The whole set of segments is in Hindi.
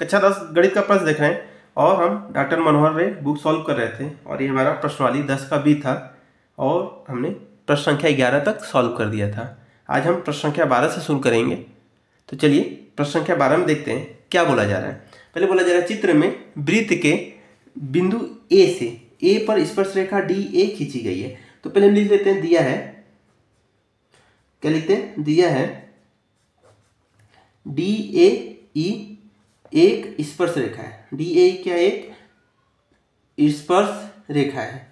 कक्षा 10 गणित का प्रश्न देख रहे हैं और हम डॉक्टर मनोहर रे बुक सॉल्व कर रहे थे और ये हमारा प्रश्नावली 10 का बी था और हमने प्रश्न संख्या 11 तक सॉल्व कर दिया था। आज हम प्रश्न संख्या 12 से शुरू करेंगे। तो चलिए प्रश्न संख्या 12 में देखते हैं क्या बोला जा रहा है। पहले बोला जा रहा है चित्र में वृत्त के बिंदु ए से ए पर स्पर्श रेखा डी ए खींची गई है। तो पहले हम लिख लेते हैं, दिया है, क्या लिखते हैं, दिया है डी ए ई एक स्पर्श रेखा है। डी ए क्या, एक स्पर्श रेखा है।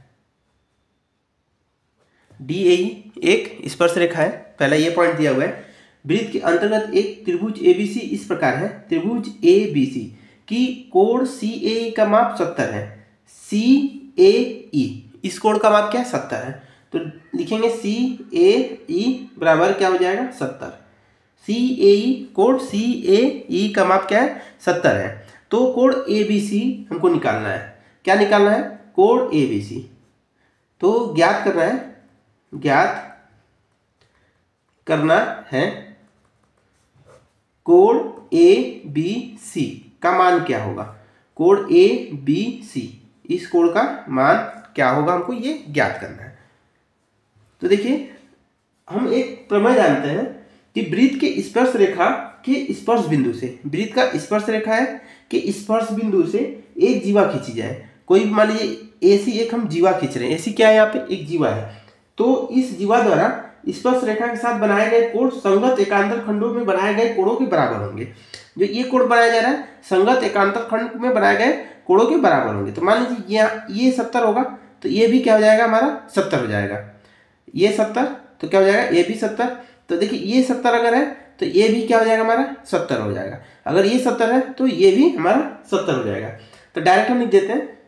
डी ए एक स्पर्श रेखा है, पहला ये पॉइंट दिया हुआ है। वृत्त के अंतर्गत एक त्रिभुज एबीसी इस प्रकार है। त्रिभुज एबीसी की कोण सी ए का माप 70 है। सी ए ई इस कोण का माप क्या है, 70 है। तो लिखेंगे सी ए ई बराबर क्या हो जाएगा, 70। सी ए ई कोण सी ए ई का माप क्या है, 70 है। तो कोण ए बी सी हमको निकालना है। क्या निकालना है, कोण ए बी सी। तो ज्ञात करना है, ज्ञात करना है कोण ए बी सी का मान क्या होगा। कोण ए बी सी इस कोण का मान क्या होगा, हमको ये ज्ञात करना है। तो देखिए हम एक प्रमेय जानते हैं कि वृत्त के स्पर्श रेखा के स्पर्श बिंदु से, वृत्त का स्पर्श रेखा है कि स्पर्श बिंदु से एक जीवा खींची जाए। कोई मान लीजिए एसी एक हम जीवा खींच रहे हैं। एसी क्या है, यहाँ पे एक जीवा है। तो इस जीवा द्वारा स्पर्श रेखा के साथ बनाए गए कोण संगत एकांतर खंडों में बनाए गए कोणों के बराबर होंगे। जो ये कोण बनाया जा रहा है संगत एकांतर खंड में बनाए गए कोणों के बराबर होंगे। तो मान लीजिए ये 70 होगा तो ये भी क्या हो जाएगा, हमारा 70 हो जाएगा। ये 70 तो क्या हो जाएगा, ये भी 70। तो देखिए ये 70 अगर है तो ये भी क्या हो जाएगा, हमारा 70 हो जाएगा। अगर ये 70 है तो ये भी हमारा 70 हो जाएगा। तो डायरेक्ट हम लिख देते हैं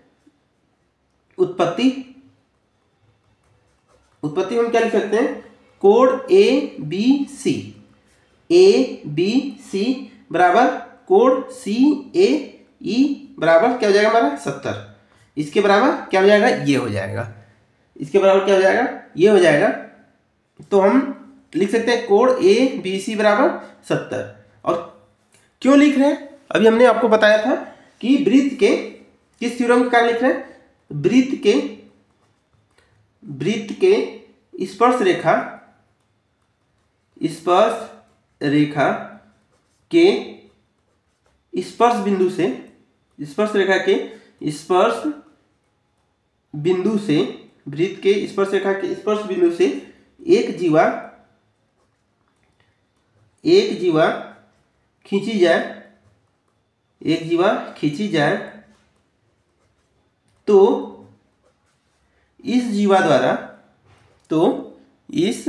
उत्पत्ति। उत्पत्ति हम क्या लिख सकते हैं, कोण A B C, A B सी बराबर कोण सी ए ई बराबर क्या हो जाएगा, हमारा 70। इसके बराबर क्या हो जाएगा, ये हो जाएगा। इसके बराबर क्या हो जाएगा, ये हो जाएगा। तो हम लिख सकते हैं कोण ए बी सी बराबर 70। और क्यों लिख रहे हैं, अभी हमने आपको बताया था कि वृत्त के किस थ्योरम के कारण लिख रहे हैं, वृत्त के स्पर्श रेखा के स्पर्श बिंदु से, स्पर्श रेखा के स्पर्श बिंदु से, वृत्त के स्पर्श रेखा के स्पर्श बिंदु से एक जीवा खींची जाए, एक जीवा खींची जाए तो इस जीवा द्वारा, तो इस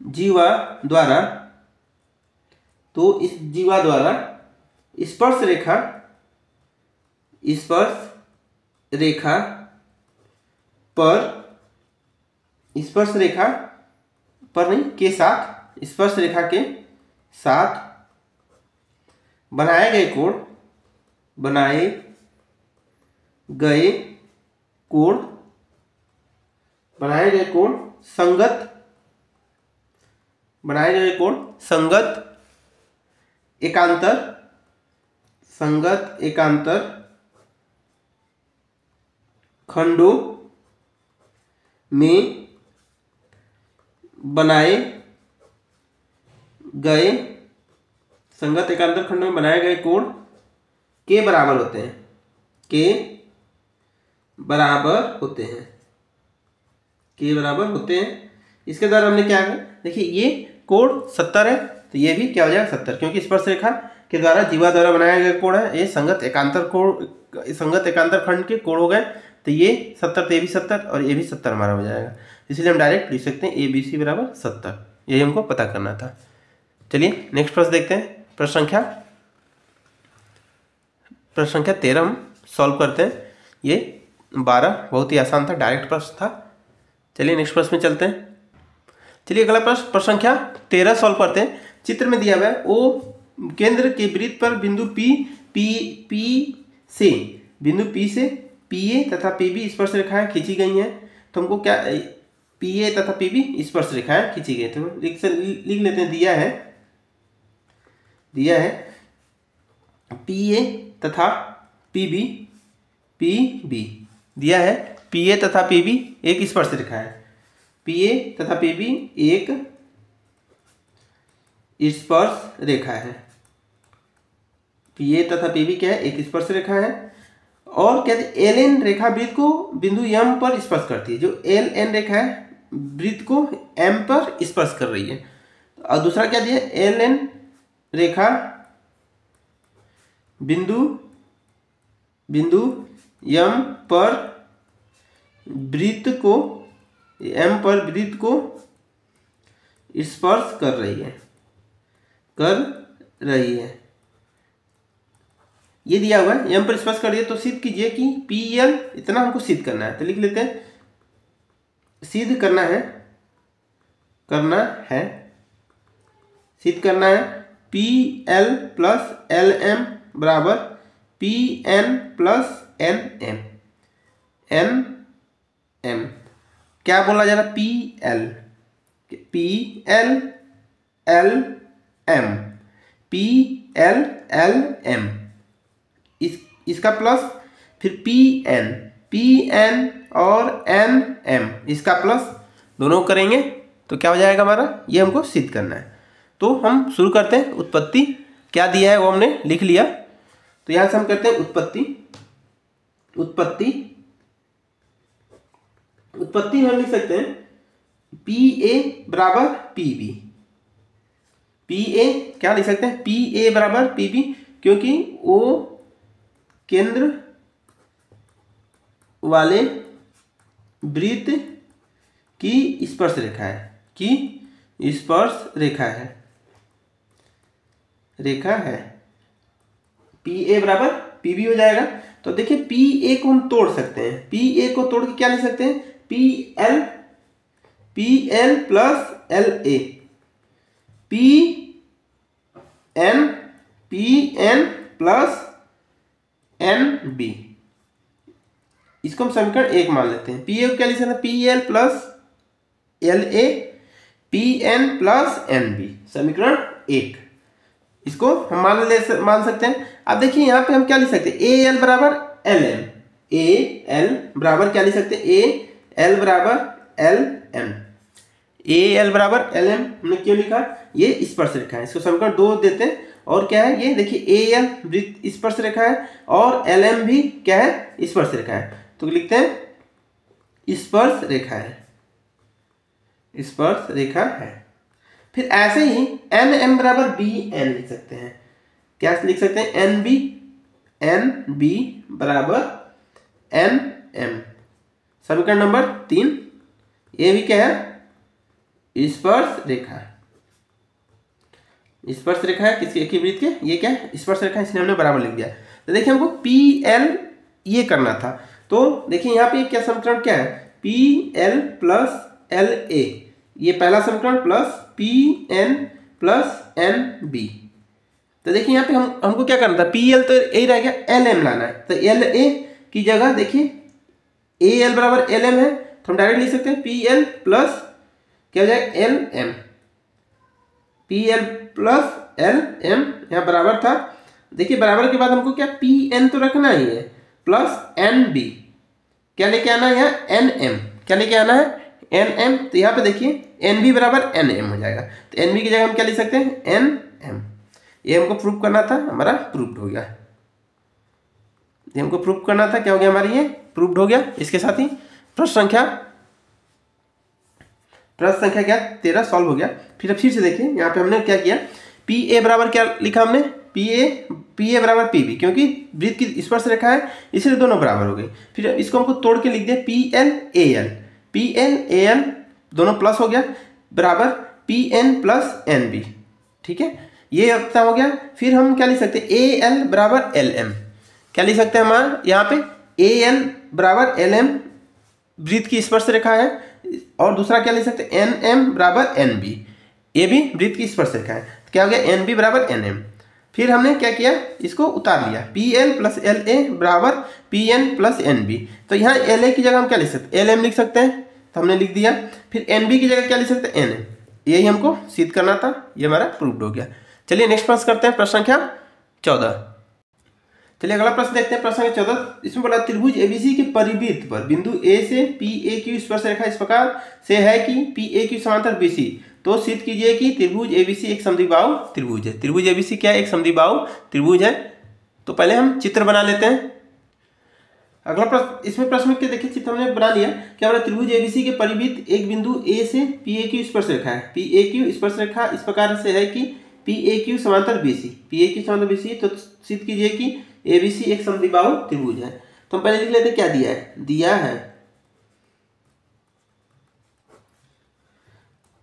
जीवा द्वारा, तो इस जीवा द्वारा स्पर्श रेखा पर, स्पर्श रेखा पर नहीं के साथ, स्पर्श रेखा के साथ बनाए गए कोण, बनाए गए कोण संगत एकांतर खंडों में बनाए गए, संगत एकांतर खंडों में बनाए गए कोण के बराबर होते हैं, के बराबर होते हैं। इसके द्वारा हमने क्या किया, देखिए ये कोण 70 है तो ये भी क्या हो जाएगा 70, क्योंकि स्पर्श रेखा के द्वारा जीवा द्वारा बनाया गया कोण है। ये संगत एकांतर खंड के कोण हो गए। तो ये 70 तो ये भी 70 और ये भी 70 हमारा हो जाएगा। इसलिए हम डायरेक्ट लिख सकते हैं ए बी सी बराबर 70। यही हमको पता करना था। चलिए नेक्स्ट प्रश्न देखते हैं। प्रश्न संख्या 13 हम सॉल्व करते हैं। ये 12 बहुत ही आसान था, डायरेक्ट प्रश्न था। चलिए नेक्स्ट प्रश्न में चलते हैं। चलिए अगला प्रश्न संख्या 13 सॉल्व करते हैं। चित्र में दिया हुआ है ओ केंद्र के वृत्त पर बिंदु पी से पी ए तथा पी बी स्पर्श रेखाएं खींची गई हैं। तो हमको क्या, पी ए तथा पी बी स्पर्श रेखाएं खींची गई। तो लिख लेते हैं, दिया है PA तथा PB दिया है। PA तथा PB एक स्पर्श रेखा है। PA तथा PB एक स्पर्श रेखा है। PA तथा PB क्या है? एक स्पर्श रेखा है। और कहते हैं LN रेखा वृत्त को बिंदु M पर स्पर्श करती है। जो LN रेखा है वृत्त को M पर स्पर्श कर रही है। और दूसरा क्या दिया? LN रेखा बिंदु M पर वृत्त को स्पर्श कर रही है। ये दिया हुआ है, M पर स्पर्श कर रही है। तो सिद्ध कीजिए कि PL इतना हमको सिद्ध करना है। तो लिख लेते हैं, सिद्ध करना है PL प्लस LM बराबर PN प्लस NM। क्या बोला जा रहा? PLLM इसका प्लस, फिर PN और NM इसका प्लस, दोनों करेंगे तो क्या हो जाएगा हमारा? ये हमको सिद्ध करना है। तो हम शुरू करते हैं। उत्पत्ति क्या दिया है वो हमने लिख लिया। तो यहां से हम करते हैं उत्पत्ति हम लिख सकते हैं PA बराबर PB। PA क्या लिख सकते हैं? PA बराबर PB, क्योंकि वो केंद्र वाले वृत्त की स्पर्श रेखा है। PA बराबर PB हो जाएगा। तो देखिए PA को हम तोड़ सकते हैं। PA को तोड़ के क्या लिख सकते हैं? PL plus LA, PN plus NB। इसको हम समीकरण 1 मान लेते हैं। PA को क्या लिख सकते हैं? PL plus LA, PN plus NB, समीकरण 1। इसको हम मान सकते हैं। अब देखिए यहाँ पे हम क्या लिख सकते हैं? AL बराबर LM। AL बराबर क्या लिख सकते हैं? AL बराबर LM। AL बराबर LM हमने क्यों लिखा? ये स्पर्श रेखा है। इसको समीकरण 2 देते हैं। और क्या है? ये देखिए AL वृत्त स्पर्श रेखा है और LM भी क्या है? स्पर्श रेखा है। तो लिखते हैं स्पर्श रेखा है। फिर ऐसे ही NM बराबर BN लिख सकते हैं। क्या लिख सकते हैं? NB बराबर NM, समीकरण नंबर 3। ये भी क्या है? स्पर्श रेखा है किसके? एक ही वृत्त के। ये क्या है? स्पर्श रेखा, इसलिए हमने बराबर लिख दिया। तो देखिए हमको PL ये करना था। तो देखिए यहाँ पे क्या समीकरण क्या है? PL प्लस LA, ये पहला समीकरण, प्लस PN प्लस NB। तो देखिए यहाँ पे हमको क्या करना था? PL तो यही रह गया, LM लाना है। तो LA की जगह देखिए AL बराबर LM है, तो हम डायरेक्ट लिख सकते हैं PL प्लस क्या हो जाएगा? LM। PL प्लस LM यहाँ बराबर था। देखिए बराबर के बाद हमको क्या? PN तो रखना ही है, प्लस NB क्या लेके आना है? यहाँ NM क्या लेके आना है? NM। तो यहाँ पे देखिए NB बराबर NM हो जाएगा। तो NB की जगह हम क्या लिख सकते हैं? NM। ये हमको प्रूफ करना था, हमारा प्रूफ्ड हो गया। ये हमको प्रूफ करना था, क्या हो गया हमारी? ये प्रूफ्ड हो गया। इसके साथ ही प्रश्न संख्या क्या? 13 सॉल्व हो गया। फिर से देखिए यहाँ पे हमने क्या किया? PA बराबर क्या लिखा हमने? PA बराबर PB, क्योंकि वृत्त की स्पर्श रेखा है इसलिए दोनों बराबर हो गए। फिर इसको हमको तोड़ के लिख दिया PL AL दोनों प्लस हो गया, बराबर PN प्लस NB। ठीक है, ये अपना हो गया। फिर हम क्या लिख सकते हैं? AL बराबर LM। क्या लिख सकते हैं हमारा यहाँ पे? AL बराबर LM वृत्त की स्पर्श रेखा है। और दूसरा क्या लिख सकते हैं? NM बराबर NB, ये भी वृत्त की स्पर्श रेखा है। तो क्या हो गया? NB बराबर NM। फिर हमने क्या किया? इसको उतार लिया, PL प्लस LA बराबर PN प्लस NB। तो यहाँ LA की जगह हम क्या लिख सकते हैं? LM लिख सकते हैं, तो हमने लिख दिया। फिर NB की जगह क्या लिख सकते हैं? NM। यही हमको सिद्ध करना था, ये हमारा प्रूव्ड हो गया। चलिए नेक्स्ट प्रश्न करते हैं, प्रश्न संख्या 14। चलिए अगला प्रश्न देखते हैं। प्रश्न संख्या 14, इसमें बोला त्रिभुज एबीसी के परिवृत्त पर बिंदु ए से पी ए क्यू स्पर्श रेखा इस प्रकार से है कि पी ए क्यू समांतर बीसी। तो सिद्ध कीजिए कि त्रिभुज एबीसी एक समद्विबाहु त्रिभुज है। त्रिभुज एबीसी क्या है? एक समद्विबाहु त्रिभुज है। तो पहले हम चित्र बना लेते हैं। अगला प्रश्न, इसमें प्रश्न के देखिए चित्र हमने बना लिया। क्या बोला? त्रिभुज एबीसी के परिवृत्त एक बिंदु ए से पी ए क्यू स्पर्श रेखा है। पी ए क्यू स्पर्श रेखा इस प्रकार से है कि पी ए क्यू समांतर बीसी। पी ए क्यू समांतर बीसी, तो सिद्ध कीजिए कि एबीसी एक समद्विबाहु त्रिभुज है। तो हम पहले लिख लेते हैं क्या दिया है। दिया है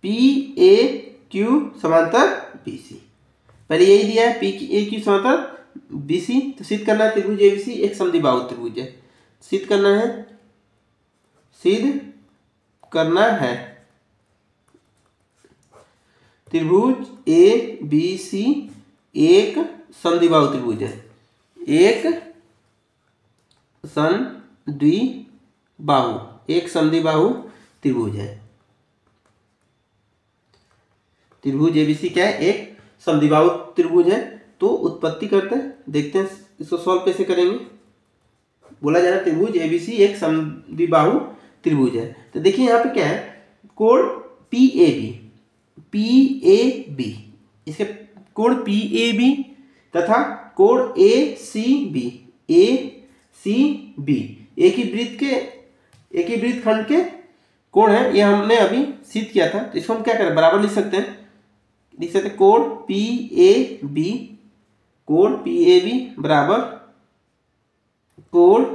पी ए क्यू समांतर बीसी, पहले यही दिया है पी ए क्यू समांतर बीसी। तो सिद्ध करना है त्रिभुज एबीसी एक समद्विबाहु त्रिभुज है। सिद्ध करना है, सिद्ध करना है त्रिभुज ए बी सी एक समद्विबाहु त्रिभुज है। एक समद्विबाहु त्रिभुज है। त्रिभुज एबीसी क्या है? एक समद्विबाहु त्रिभुज है। तो उत्पत्ति करते हैं, देखते हैं इसको सॉल्व कैसे करेंगे। बोला जा रहा है त्रिभुज एबीसी एक समद्विबाहु त्रिभुज है। तो देखिए यहाँ पे क्या है, कोण पी ए बी, इसके कोण पी ए बी तथा कोण ए सी बी एक ही वृत्त खंड के कोण है। ये हमने अभी सिद्ध किया था। तो इसको हम क्या करें, बराबर लिख सकते हैं। कोण पी ए बी बराबर कोण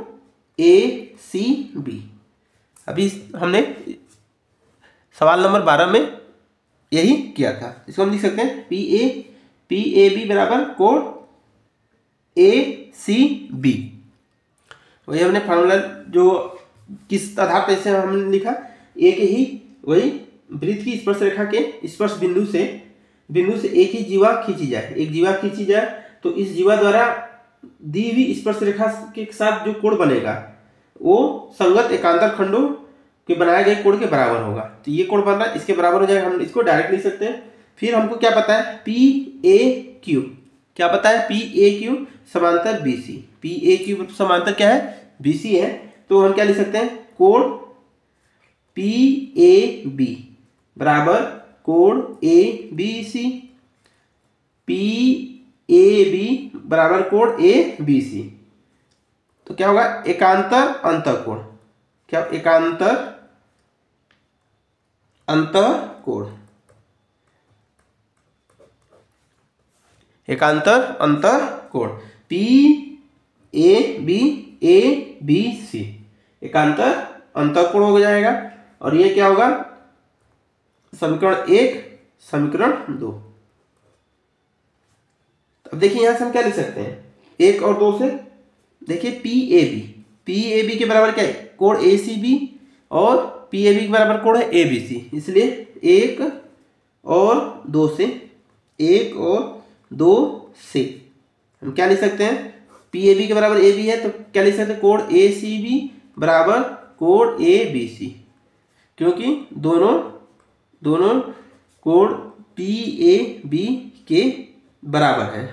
ए सी बी। अभी हमने सवाल नंबर 12 में यही किया था। इसको हम लिख सकते हैं पी ए बी बराबर कोण ए सी बी। वही हमने फार्मूला जो किस आधार पर इसे हमने लिखा, एक ही वही वृत्त की स्पर्श रेखा के स्पर्श बिंदु से एक ही जीवा खींची जाए। तो इस जीवा द्वारा दी हुई स्पर्श रेखा के साथ जो कोण बनेगा वो संगत एकांतर खंडों के बनाए गए कोण के बराबर होगा। तो ये कोण बन रहा है, इसके बराबर हो जाएगा। हम इसको डायरेक्ट लिख सकते हैं। फिर हमको क्या पता है, पी ए क्यू, क्या पता है, पी ए क्यू समांतर B C. P A Q समांतर क्या है, बी सी है। तो हम क्या लिख सकते हैं, कोण पी ए बी बराबर कोण A B C. P A B बराबर कोण ए बी सी। तो क्या होगा, एकांतर अंतःकोण। क्या, एकांतर अंतःकोण, एकांतर अंतःकोण पी ए बी सी एकांतर अंतःकोण हो जाएगा। और ये क्या होगा, समीकरण 1 समीकरण 2। अब देखिए यहां से हम क्या लिख सकते हैं, 1 और 2 से। देखिए पी ए बी के बराबर क्या है, कोण ए सी बी, और पी ए बी के बराबर कोण है ए बी सी। इसलिए 1 और 2 से हम क्या लिख सकते हैं, पी ए बी के बराबर ए बी है तो क्या लिख सकते हैं, कोण ए सी बी बराबर कोण ए बी सी। क्योंकि दोनों कोण पी ए बी के बराबर है।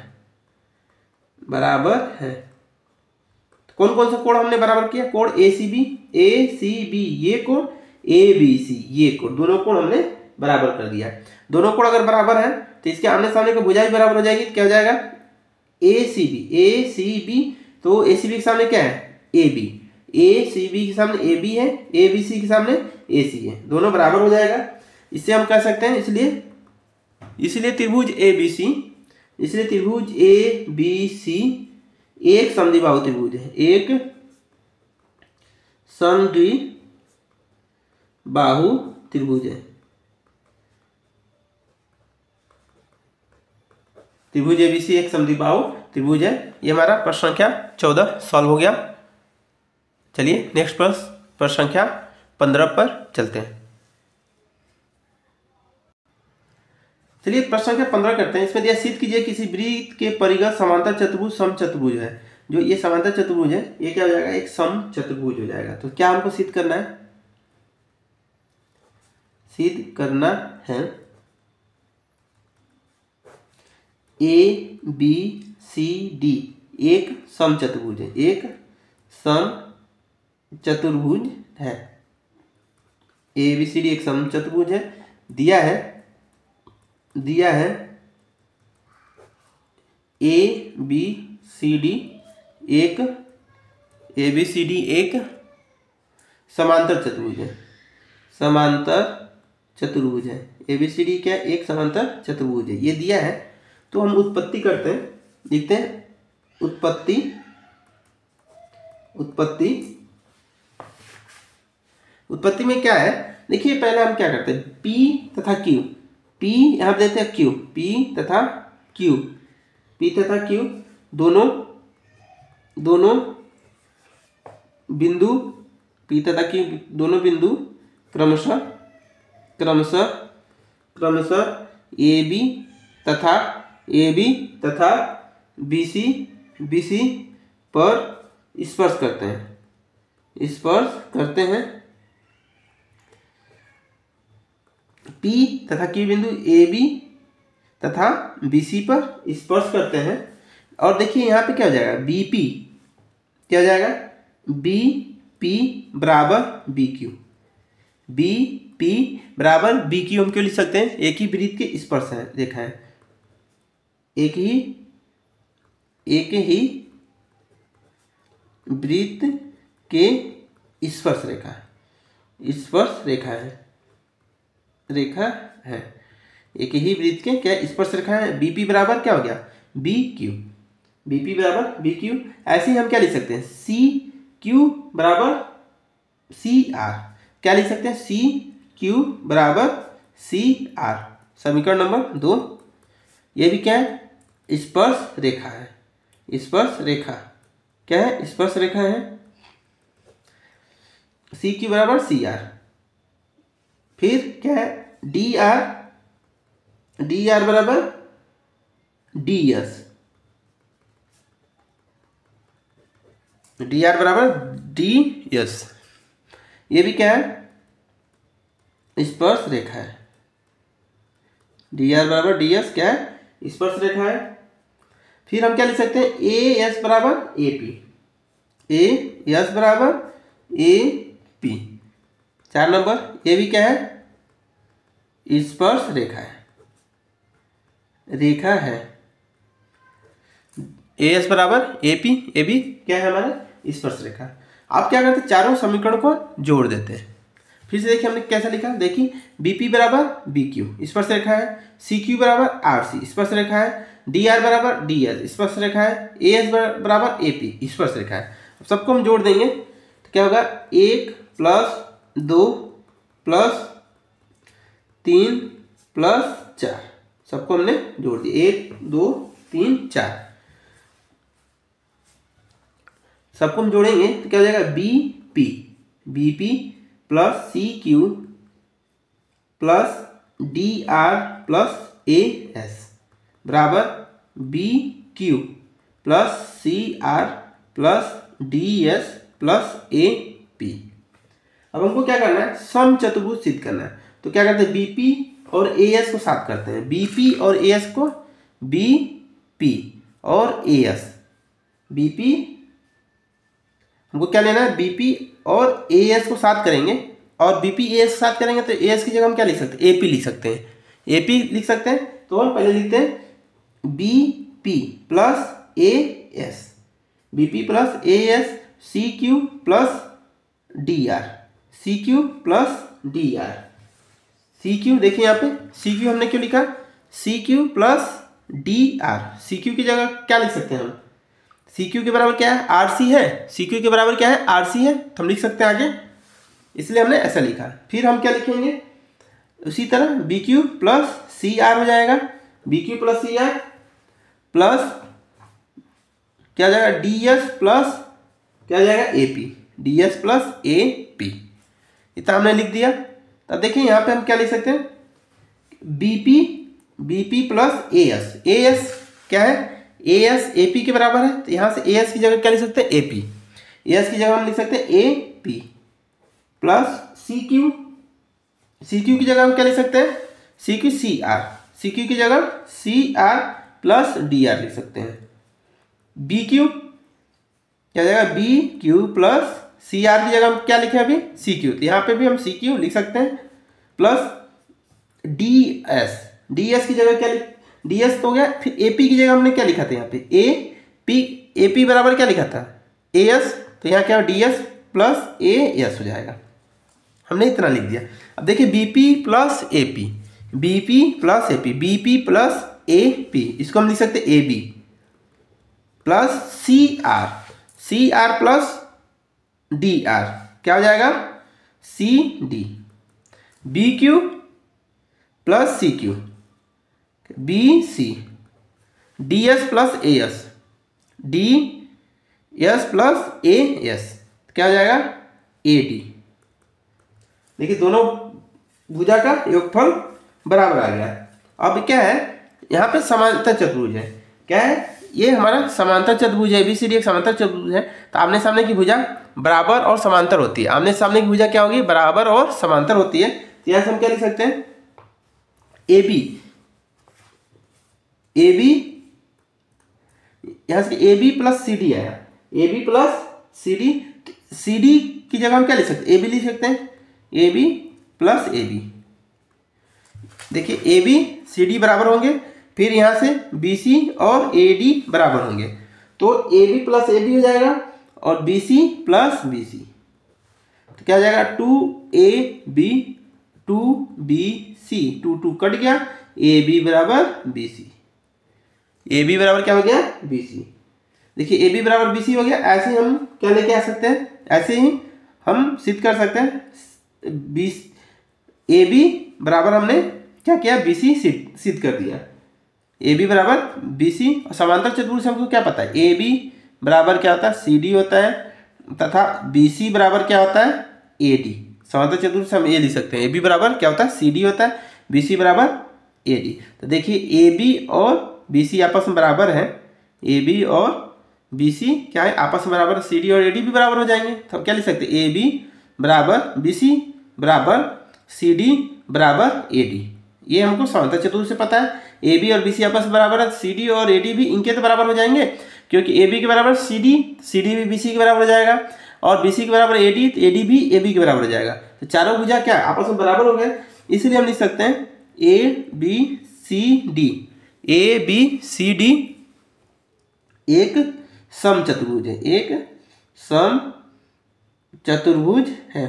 कौन कौन सा कोण हमने बराबर किया, कोण ए सी बी ये कोण, ए बी सी ये कोण, दोनों कोण हमने बराबर कर दिया। दोनों कोण अगर बराबर है तो इसके आमने सामने की भुजा भी बराबर हो जाएगी। तो क्या हो जाएगा, ए सी बी। तो ए सी बी के सामने क्या है, A B. A C B के सामने ए बी है, ए बी सी के सामने ए सी है, दोनों बराबर हो जाएगा। इससे हम कह सकते हैं, इसलिए त्रिभुज ए बी सी एक समद्विबाहु त्रिभुज है। एक समद्विबाहु त्रिभुज है। त्रिभुज एबीसी एक समद्विबाहु त्रिभुज है। ये हमारा प्रश्न संख्या 14 सॉल्व हो गया। चलिए नेक्स्ट प्रश्न संख्या 15 पर चलते हैं। चलिए प्रश्न संख्या 15 करते हैं। इसमें दिया, सिद्ध कीजिए किसी वृत्त के परिगत समांतर चतुर्भुज समचतुर्भुज है। जो ये समांतर चतुर्भुज है ये क्या हो जाएगा, एक समचतुर्भुज हो जाएगा। तो क्या हमको सिद्ध करना है, ए बी सी डी एक समचतुर्भुज है, एक समचतुर्भुज है। ABCD एक समचतुर्भुज है, दिया है ABCD एक समांतर चतुर्भुज है, समांतर चतुर्भुज है। ABCD क्या एक समांतर चतुर्भुज है, ये दिया है। तो हम उत्पत्ति करते हैं, लिखते हैं उत्पत्ति में क्या है, देखिए पहले हम क्या करते हैं, P तथा Q, P यहाँ देते हैं Q, P तथा Q दोनों बिंदु, P तथा Q दोनों बिंदु क्रमशः AB तथा BC पर स्पर्श करते हैं। P तथा Q बिंदु AB तथा BC पर स्पर्श करते हैं। और देखिए यहाँ पे क्या हो जाएगा, BP क्या हो जाएगा, BP बराबर BQ, BP बराबर BQ हम क्यों लिख सकते हैं, एक ही वृत्त के स्पर्श है रेखा है, एक ही वृत्त के स्पर्श रेखा है, एक ही वृत्त के क्या स्पर्श रेखा है। BP बराबर क्या हो गया, BQ, BP बराबर BQ। ऐसे ही हम क्या लिख सकते हैं, CQ बराबर CR, क्या लिख सकते हैं, CQ बराबर CR, समीकरण नंबर 2। ये भी क्या है, स्पर्श रेखा है, क्या है, स्पर्श रेखा है। CQ बराबर CR। फिर क्या है, DR बराबर DS, ये भी क्या है, स्पर्श रेखा है। DR बराबर DS क्या है, स्पर्श रेखा है। फिर हम क्या लिख सकते हैं, AS बराबर AP, 4 नंबर, ये भी क्या है, स्पर्श रेखा है। AS बराबर AP, ये भी क्या है हमारा स्पर्श रेखा। आप क्या करते हैं, चारों समीकरण को जोड़ देते हैं। फिर से देखिए हमने कैसा लिखा, देखिए BP बराबर BQ स्पर्श रेखा है, CQ बराबर RC स्पर्श रेखा है, DR बराबर DS स्पर्श रेखा है, AS बराबर AP स्पर्श रेखा है। सबको हम जोड़ देंगे तो क्या होगा, 1 + 2 + 3 + 4, सबको हमने जोड़ दिया, 1 2 3 4, सबको हम जोड़ेंगे तो क्या हो जाएगा, BP + CQ + DR + AS बराबर BQ + CR + DS + AP। अब हमको क्या करना है, समचतुर्भुज सिद्ध करना है। तो क्या करते हैं, BP और AS को साथ करते हैं, BP और AS को, BP और AS, BP हमको क्या लेना है, BP और AS को साथ करेंगे, और BP AS साथ करेंगे तो AS की जगह हम क्या लिख सकते हैं, AP लिख सकते हैं, AP लिख सकते हैं। तो हम पहले लिखते हैं BP + AS, BP + AS, CQ + DR, CQ + DR, CQ देखिए यहाँ पे CQ हमने क्यों लिखा, CQ + DR, CQ की जगह क्या लिख सकते हैं हम, CQ के बराबर क्या है, RC है, CQ के बराबर क्या है, RC है, तो हम लिख सकते हैं आगे, इसलिए हमने ऐसा लिखा। फिर हम क्या लिखेंगे, उसी तरह BQ + CR हो जाएगा, BQ + CR प्लस क्या हो जाएगा, DS + क्या हो जाएगा, AP, DS + AP, इतना हमने लिख दिया। तब देखिए यहाँ पे हम क्या लिख सकते हैं, BP + AS क्या है, AS AP के बराबर है, तो यहाँ से AS की जगह क्या लिख सकते हैं, AP, AS की जगह हम लिख सकते हैं AP + CQ की जगह हम क्या लिख सकते हैं, CQ की जगह CR + DR लिख सकते हैं, बी क्यू क्या हो जाएगा, B Q plus C R की जगह हम क्या लिखे अभी, सी क्यू, तो यहाँ पे भी हम सी क्यू लिख सकते हैं, plus D S, D S की जगह क्या डी एस तो हो गया, फिर ए पी की जगह हमने क्या लिखा था यहाँ पे, ए पी बराबर क्या लिखा था, ए एस, तो यहाँ क्या D S plus A S हो जाएगा, हमने इतना लिख दिया। अब देखिए BP plus A P, BP plus A P, BP plus A P, इसको हम लिख सकते A B plus C R plus D R, क्या हो जाएगा, C D, B Q plus C Q, B C, D S plus A S, D S plus A S, क्या हो जाएगा, ए डी। देखिए दोनों भुजा का योगफल बराबर आ गया। अब क्या है, यहाँ पे समांतर चतुर्भुज है, क्या है, ये हमारा समांतर चतुर्भुज है, एबीसीडी एक समांतर चतुर्भुज है, तो आमने सामने की भुजा बराबर और समांतर होती है। आमने सामने की भुजा क्या होगी, बराबर और समांतर होती है, तो यहाँ से हम क्या लिख सकते हैं, ए बी, यहाँ से A B plus C D आया, A B plus C D की जगह हम क्या लिख सकते हैं, ए बी लिख सकते हैं, A B plus A B. देखिए ए बी सी डी बराबर होंगे, फिर यहाँ से बी सी और ए डी बराबर होंगे, तो A B plus A B हो जाएगा और B C plus B C, तो क्या हो जाएगा, two A B two B C, two two cut गया, ए बी बराबर बी सी, ए बी बराबर क्या हो गया, बी सी। देखिए ए बी बराबर बी सी हो गया। ऐसे ही हम क्या लेके आ सकते हैं, ऐसे ही हम सिद्ध कर सकते हैं, बी ए बी बराबर हमने क्या किया, बी सी सिद्ध कर दिया, ए बी बराबर बी सी, और समांतर चतुर्भुज से हमको क्या पता है, ए बी बराबर क्या होता है, सी डी होता है, तथा बी सी बराबर क्या होता है, ए डी। समांतर चतुर्भुज से हम ये लिख सकते हैं, ए बी बराबर क्या होता है, सी डी होता है, बी सी बराबर ए डी। तो देखिए ए बी और बी सी आपस में बराबर है, ए बी और बी सी क्या है, आपस में बराबर, सी डी और ए डी भी बराबर हो जाएंगे, तो हम क्या लिख सकते हैं, ए बी बराबर बी सी बराबर सी डी बराबर ए डी। ये हमको समांतर चतुर्भुज से पता है, ए बी और बी सी आपस में बराबर है, सी डी और ए डी भी इनके तो बराबर हो जाएंगे, क्योंकि ए बी के बराबर सी डी भी बी सी के बराबर हो जाएगा, और बी सी के बराबर ए डी भी ए बी के बराबर हो जाएगा, तो चारों भुजा क्या आपस में बराबर हो गए, इसलिए हम लिख सकते हैं A B C D, A B C D एक सम चतुर्भुज है, एक सम चतुर्भुज है,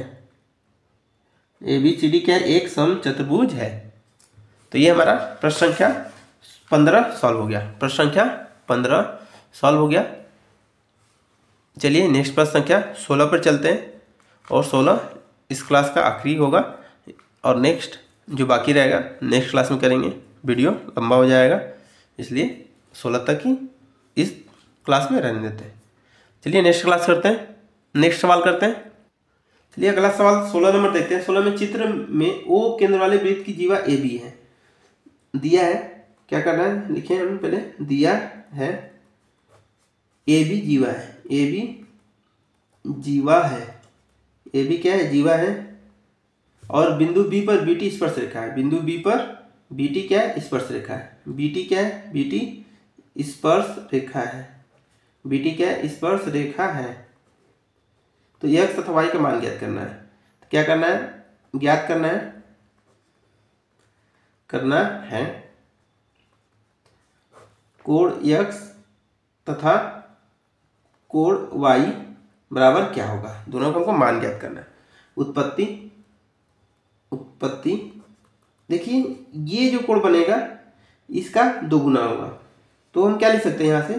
ए बी सी डी क्या है, एक सम चतुर्भुज है। तो ये हमारा प्रश्न संख्या 15 सॉल्व हो गया, प्रश्न संख्या 15 सॉल्व हो गया। चलिए नेक्स्ट प्रश्न संख्या 16 पर चलते हैं, और 16 इस क्लास का आखिरी होगा, और नेक्स्ट जो बाकी रहेगा नेक्स्ट क्लास में करेंगे, वीडियो लंबा हो जाएगा, इसलिए 16 तक ही इस क्लास में रहने देते हैं। चलिए नेक्स्ट क्लास करते हैं, नेक्स्ट सवाल करते हैं। चलिए अगला सवाल 16 नंबर देखते हैं। 16 में चित्र में ओ केंद्र वाले वृत्त की जीवा ए बी है, दिया है, क्या करना है, लिखे हम पहले, दिया है ए बी जीवा है, ए बी जीवा है, ए बी क्या है, जीवा है, और बिंदु बी पर बी टी स्पर्श रेखा है, बिंदु बी पर बी टी क्या है, स्पर्श रेखा है, बी टी क्या है, बी टी स्पर्श रेखा है, बी टी क्या है, स्पर्श रेखा है। तो एक्स तथा वाई का मान ज्ञात करना है, तो क्या करना है, ज्ञात करना है कोण एक्स तथा कोण वाई बराबर क्या होगा, दोनों को हमको मान ज्ञात करना है। उत्पत्ति देखिए ये जो कोण बनेगा इसका दोगुना होगा, तो हम क्या लिख सकते हैं, यहाँ से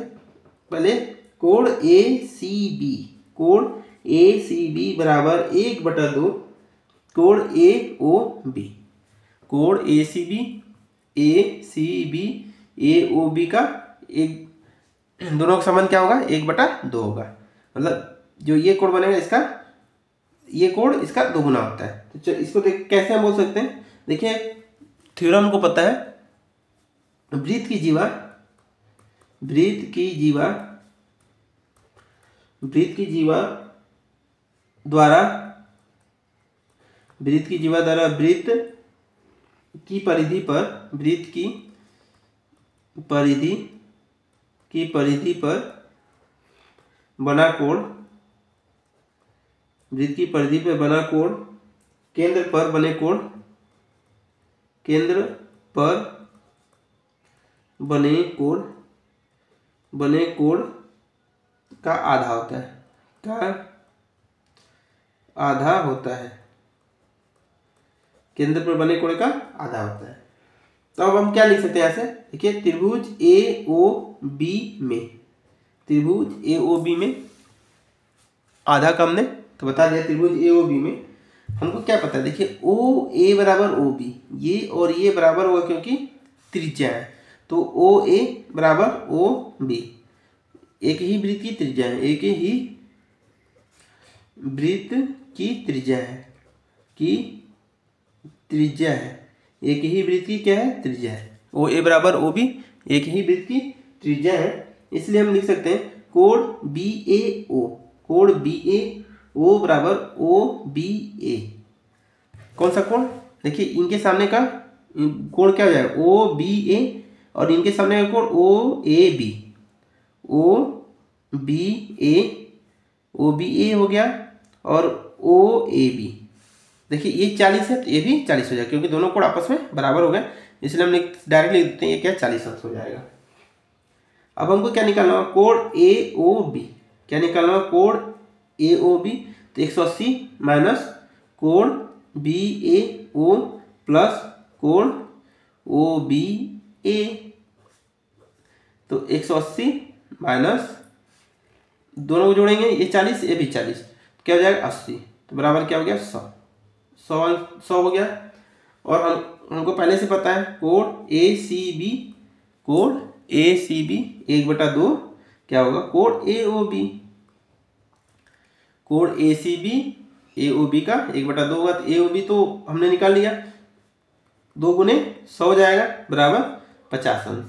पहले कोण ए सी बी, कोण ए सी बी बराबर 1/2 कोण ए ओ बी, कोण ए सी बी ए ओ बी का एक, दोनों का संबंध क्या होगा, 1/2 होगा, मतलब जो ये कोण बनेगा इसका, ये कोण इसका दोगुना होता है। तो इसको कैसे हम बोल सकते हैं, देखिए थ्योरम को पता है, वृत्त की जीवा द्वारा वृत्त की परिधि पर बना कोण, वृत्त की परिधि पे बना कोण, केंद्र पर बने कोण, केंद्र पर बने कोण का आधा होता है, केंद्र पर बने कोण का आधा होता है। तो अब हम क्या लिख सकते हैं यहाँ से, देखिए त्रिभुज AOB में आधा का हमने तो बता दिया। त्रिभुज AOB में हमको क्या पता है, देखिए OA बराबर OB, ये और ये बराबर होगा क्योंकि त्रिज्या है, तो OA बराबर OB, एक ही वृत्त की त्रिज्या है, एक ही वृत्त की त्रिज्या है, त्रिज्या है। OA बराबर OB, एक ही वृत्त की त्रिज्या है, इसलिए हम लिख सकते हैं कोण BAO बराबर OBA। कौन सा कोण, देखिए इनके सामने का कोण क्या हो जाएगा OBA, और इनके सामने का कोण OBA हो गया, और OAB, देखिए ये 40 है तो ये भी 40 हो जाएगा, क्योंकि दोनों कोण आपस में बराबर हो गए, इसलिए हम डायरेक्ट लिख देते हैं ये क्या 40 अंश हो जाएगा। अब हमको क्या निकालना होगा, कोण AOB, क्या निकालना होगा, कोण AOB, तो 180 माइनस कोण BAO प्लस कोण OBA, तो 180 माइनस दोनों को जोड़ेंगे, ये 40 ये भी 40, क्या हो जाएगा 80, तो बराबर क्या हो गया 100 हो गया। और हमको पहले से पता है कोण ACB 1/2 क्या होगा कोण AOB का 1/2 होगा, तो AOB तो हमने निकाल लिया, 2 गुने 100 हो जाएगा बराबर 50 अंश।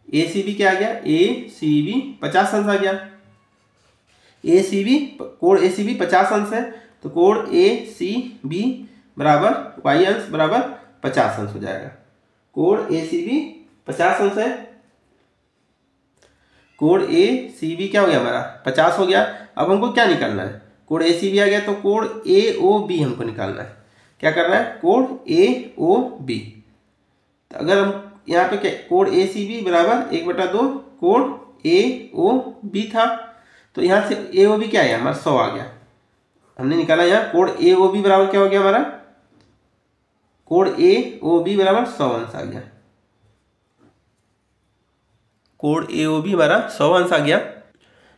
ACB क्या आ गया, ACB 50 अंश आ गया, कोण ACB 50 अंश है, तो कोण ACB बराबर y अंश बराबर 50 अंश हो जाएगा। कोण ACB 50 अंश है, कोण ACB क्या हो गया हमारा 50 हो गया। अब हमको क्या निकालना है, कोण ACB आ गया, तो कोण AOB हमको निकालना है। क्या करना है, कोण AOB, तो अगर हम यहाँ पे क्या कोण ACB बराबर 1/2 कोण AOB था, तो यहाँ से AOB क्या है हमारा 100 आ गया, हमने निकाला यहाँ कोण AOB बराबर क्या हो गया हमारा, कोण AOB बराबर 100 अंश आ गया, कोण AOB हमारा 100 अंश आ गया।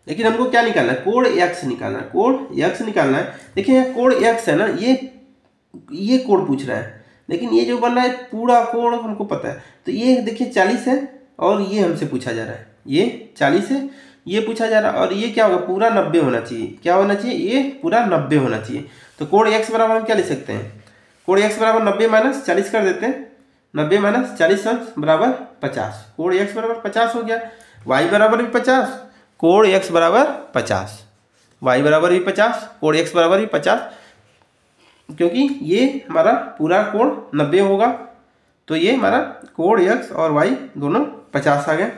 लेकिन हमको क्या निकालना है, कोण X निकालना है, कोण X निकालना है। देखिए यहाँ कोण X है ना, ये कोण पूछ रहा है, लेकिन ये जो बन रहा है पूरा कोण हमको पता है, तो ये देखिए 40 है, और ये हमसे पूछा जा रहा है, ये 40 है, ये पूछा जा रहा है, और ये क्या होगा पूरा 90 होना चाहिए, क्या होना चाहिए, ये पूरा 90 होना चाहिए। तो कोण X बराबर हम क्या लिख सकते हैं, कोण X बराबर 90 माइनस 40 कर देते हैं, 90 माइनस 40 अंश बराबर 50, कोण X बराबर 50 हो गया। Y बराबर भी 50, कोण X बराबर 50, Y बराबर भी 50, कोण X बराबर भी 50, क्योंकि ये हमारा पूरा कोण 90 होगा, तो ये हमारा कोण X और Y दोनों 50 आ गए।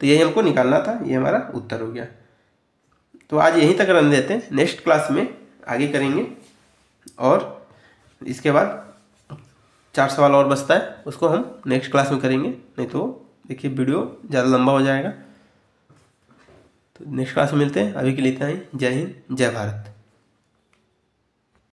तो यही हमको निकालना था, ये हमारा उत्तर हो गया। तो आज यहीं तक रहने देते हैं, नेक्स्ट क्लास में आगे करेंगे, और इसके बाद 4 सवाल और बचता है, उसको हम नेक्स्ट क्लास में करेंगे, नहीं तो देखिए वीडियो ज़्यादा लंबा हो जाएगा। तो नेक्स्ट क्लास में मिलते हैं, अभी के लिए इतना ही। जय हिंद, जय भारत।